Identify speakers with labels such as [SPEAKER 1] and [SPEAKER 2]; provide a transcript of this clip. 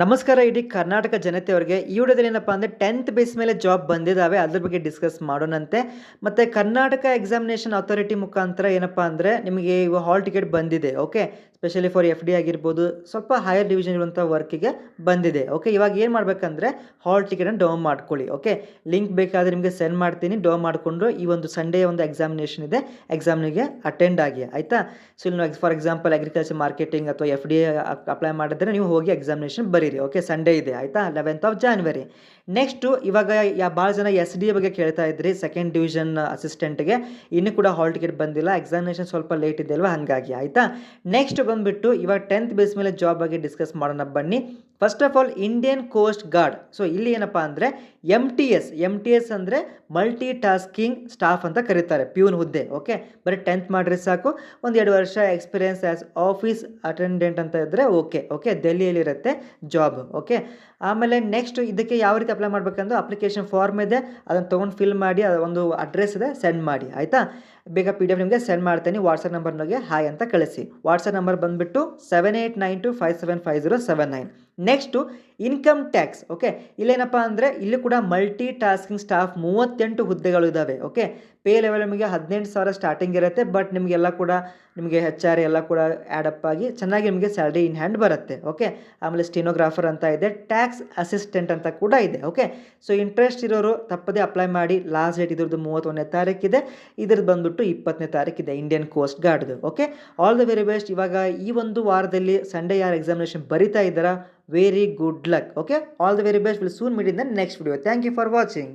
[SPEAKER 1] ನಮಸ್ಕಾರ ಇಡೀ ಕರ್ನಾಟಕ ಜನತೆಯವರಿಗೆ ಈ ವಿಡಿಯೋದಲ್ಲಿ ಏನಪ್ಪ ಅಂದರೆ 10th ಬೇಸ್ ಮೇಲೆ ಜಾಬ್ ಬಂದಿದ್ದಾವೆ ಅದ್ರ ಬಗ್ಗೆ ಡಿಸ್ಕಸ್ ಮಾಡೋಣಂತೆ. ಮತ್ತು ಕರ್ನಾಟಕ ಎಕ್ಸಾಮಿನೇಷನ್ ಅಥಾರಿಟಿ ಮುಖಾಂತರ ಏನಪ್ಪ ಅಂದರೆ ನಿಮಗೆ ಇವಾಗ ಹಾಲ್ ಟಿಕೆಟ್ ಬಂದಿದೆ. ಓಕೆ, ಸ್ಪೆಷಲಿ ಫಾರ್ FD ಆಗಿರ್ಬೋದು, ಸ್ವಲ್ಪ ಹೈಯರ್ ಡಿವಿಷನ್ ಇರುವಂಥ ವರ್ಕಿಗೆ ಬಂದಿದೆ. ಓಕೆ, ಇವಾಗ ಏನು ಮಾಡಬೇಕಂದ್ರೆ ಹಾಲ್ ಟಿಕೆಟನ್ನು ಡೌನ್ ಮಾಡ್ಕೊಳ್ಳಿ. ಓಕೆ, ಲಿಂಕ್ ಬೇಕಾದರೆ ನಿಮಗೆ ಸೆಂಡ್ ಮಾಡ್ತೀನಿ, ಡೌನ್ ಮಾಡಿಕೊಂಡು ಈ ಒಂದು ಸಂಡೇ ಒಂದು ಎಕ್ಸಾಮಿನೇಷನ್ ಇದೆ, ಎಕ್ಸಾಮ್ನಿಗೆ ಅಟೆಂಡ್ ಆಗಿ ಆಯಿತಾ. ಸೊ ಇಲ್ಲಿ ಫಾರ್ ಎಕ್ಸಾಂಪಲ್ ಅಗ್ರಿಕಲ್ಚರ್ ಮಾರ್ಕೆಟಿಂಗ್ ಅಥವಾ FD ಅಪ್ಲೈ ಮಾಡಿದ್ರೆ ನೀವು ಹೋಗಿ ಎಕ್ಸಾಮಿನೇಷನ್ ಬರೀರಿ. ಓಕೆ, ಸಂಡೇ ಇದೆ ಆಯಿತಾ, 11th of January. ನೆಕ್ಸ್ಟು ಇವಾಗ ಭಾಳ ಜನ SD ಬಗ್ಗೆ ಕೇಳ್ತಾ ಇದ್ರಿ, ಸೆಕೆಂಡ್ ಡಿವಿಷನ್ ಅಸಿಸ್ಟೆಂಟ್ಗೆ ಇನ್ನೂ ಕೂಡ ಹಾಲ್ ಟಿಕೆಟ್ ಬಂದಿಲ್ಲ, ಎಕ್ಸಾಮಿನೇಷನ್ ಸ್ವಲ್ಪ ಲೇಟ್ ಇದೆ ಅಲ್ವಾ, ಹಾಗಾಗಿ ಆಯಿತಾ. ನೆಕ್ಸ್ಟ್ ಬಂದುಬಿಟ್ಟು ಇವಾಗ 10th ಬೇಸ್ ಮೇಲೆ ಜಾಬ್ ಬಗ್ಗೆ ಡಿಸ್ಕಸ್ ಮಾಡೋಣ ಬನ್ನಿ. First of all Indian coast guard. So ಇಲ್ಲಿ ಏನಪ್ಪ ಅಂದರೆ MTS ಅಂದರೆ ಮಲ್ಟಿ ಟಾಸ್ಕಿಂಗ್ ಸ್ಟಾಫ್ ಅಂತ ಕರೀತಾರೆ, ಪ್ಯೂನ್ ಹುದ್ದೆ. ಓಕೆ, ಬರೀ 10th ಮಾಡಿದ್ರೆ ಸಾಕು, ಒಂದು 2 ವರ್ಷ ಎಕ್ಸ್ಪೀರಿಯನ್ಸ್ ಆ್ಯಸ್ ಆಫೀಸ್ ಅಟೆಂಡೆಂಟ್ ಅಂತ ಇದ್ದರೆ ಓಕೆ ಡೆಲ್ಲಿಯಲ್ಲಿರುತ್ತೆ ಜಾಬ್. ಓಕೆ, ಆಮೇಲೆ ನೆಕ್ಸ್ಟ್ ಇದಕ್ಕೆ ಯಾವ ರೀತಿ ಅಪ್ಲೈ ಮಾಡಬೇಕಂದ್ರೆ ಅಪ್ಲಿಕೇಶನ್ ಫಾರ್ಮ್ ಇದೆ, ಅದನ್ನು ತೊಗೊಂಡು ಫಿಲ್ ಮಾಡಿ, ಅದು ಒಂದು ಅಡ್ರೆಸ್ ಇದೆ, ಸೆಂಡ್ ಮಾಡಿ ಆಯಿತಾ. ಬೇಗ PDF ನಿಮಗೆ ಸೆಂಡ್ ಮಾಡ್ತೀನಿ, ವಾಟ್ಸಪ್ ನಂಬರ್ನಾಗೆ ಹಾಯ್ ಅಂತ ಕಳಿಸಿ. ವಾಟ್ಸಪ್ ನಂಬರ್ ಬಂದುಬಿಟ್ಟು 7892575079. Next income tax. ಓಕೆ, ಇಲ್ಲೇನಪ್ಪ ಅಂದರೆ ಇಲ್ಲಿ ಕೂಡ ಮಲ್ಟಿ ಟಾಸ್ಕಿಂಗ್ ಸ್ಟಾಫ್ 38 ಹುದ್ದೆಗಳು ಇದ್ದಾವೆ. ಓಕೆ, ಪೇ ಲೆವೆಲ್ ನಿಮಗೆ 18,000 ಸ್ಟಾರ್ಟಿಂಗ್ ಇರುತ್ತೆ, ಬಟ್ ನಿಮಗೆಲ್ಲ ಕೂಡ ನಿಮಗೆ HR ಎಲ್ಲ ಕೂಡ ಆ್ಯಡಪ್ ಆಗಿ ಚೆನ್ನಾಗಿ ನಿಮಗೆ ಸ್ಯಾಲ್ರಿ ಇನ್ ಹ್ಯಾಂಡ್ ಬರುತ್ತೆ. ಓಕೆ, ಆಮೇಲೆ ಸ್ಟಿನೋಗ್ರಾಫರ್ ಅಂತ ಇದೆ, ಟ್ಯಾಕ್ಸ್ ಅಸಿಸ್ಟೆಂಟ್ ಅಂತ ಕೂಡ ಇದೆ. ಓಕೆ, ಸೊ ಇಂಟ್ರೆಸ್ಟ್ ಇರೋರು ತಪ್ಪದೇ ಅಪ್ಲೈ ಮಾಡಿ. ಲಾಸ್ಟ್ ಡೇಟ್ ಇದ್ರದ್ದು 31ನೇ ತಾರೀಕಿದೆ, ಇದ್ರದ್ದು ಬಂದುಬಿಟ್ಟು 20ನೇ ತಾರೀಕಿದೆ ಇಂಡಿಯನ್ ಕೋಸ್ಟ್ ಗಾರ್ಡ್ದು. Okay, all the very best. ಇವಾಗ ಈ ಒಂದು ವಾರದಲ್ಲಿ ಸಂಡೇ ಯಾರು ಎಕ್ಸಾಮಿನೇಷನ್ ಬರಿತಾ ಇದ್ದಾರಾ, very good luck. Okay, all the very best. Will soon meet in the next video. Thank you for watching.